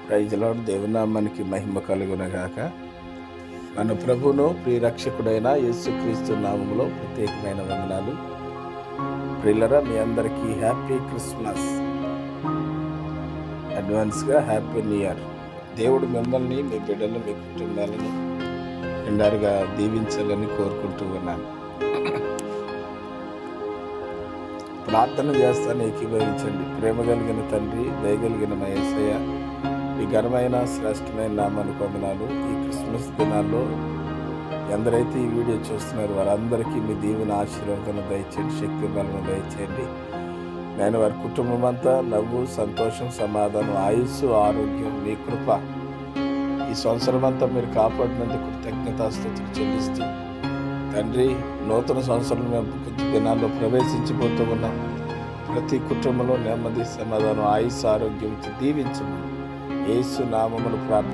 Praise lord. దేవుని నామానికి మహిమ కలుగునగాక. మన ప్రభువును ప్రియరక్షకుడైన యేసుక్రీస్తు నామములో ప్రత్యేకమైన వందనాలు. ప్రియులరా, మీ అందరికీ హ్యాపీ క్రిస్మస్, అడ్వాన్స్గా హ్యాపీ న్యూ ఇయర్. దేవుడు మిమ్మల్ని, మీ బిడ్డలు, మీ కుటుంబాలను నిండారుగా దీవించాలని కోరుకుంటూ ఉన్నాను. ప్రార్థన చేస్తాను, ఏకీభవించండి. ప్రేమ కలిగిన తండ్రి, దయగలిగిన మా యేసయ్య, మీ ఘనమైన శ్రేష్టమైన నామానికి వందనాలు. ఈ క్రిస్మస్ దినాల్లో ఎందరైతే ఈ వీడియో చూస్తున్నారో వారందరికీ మీ దీవెన ఆశీర్వాదాలను దయచేయండి, శక్తి బలను దయచేయండి. నేను వారి కుటుంబం అంతా నవ్వు, సంతోషం, సమాధానం, ఆయుస్సు, ఆరోగ్యం, మీ కృప ఈ సంవత్సరం అంతా మీరు కాపాడినందుకు కృతజ్ఞతాస్తుతులు చెల్లిస్తూ తండ్రి, నూతన సంవత్సరం మేము కొద్ది దినాల్లో ప్రవేశించిపోతూ ఉన్నాం. ప్రతి కుటుంబంలో నెమ్మది, సమాధానం, ఆయుస్సు, ఆరోగ్యం దీవించమని యేసు నామమును ప్రార్థన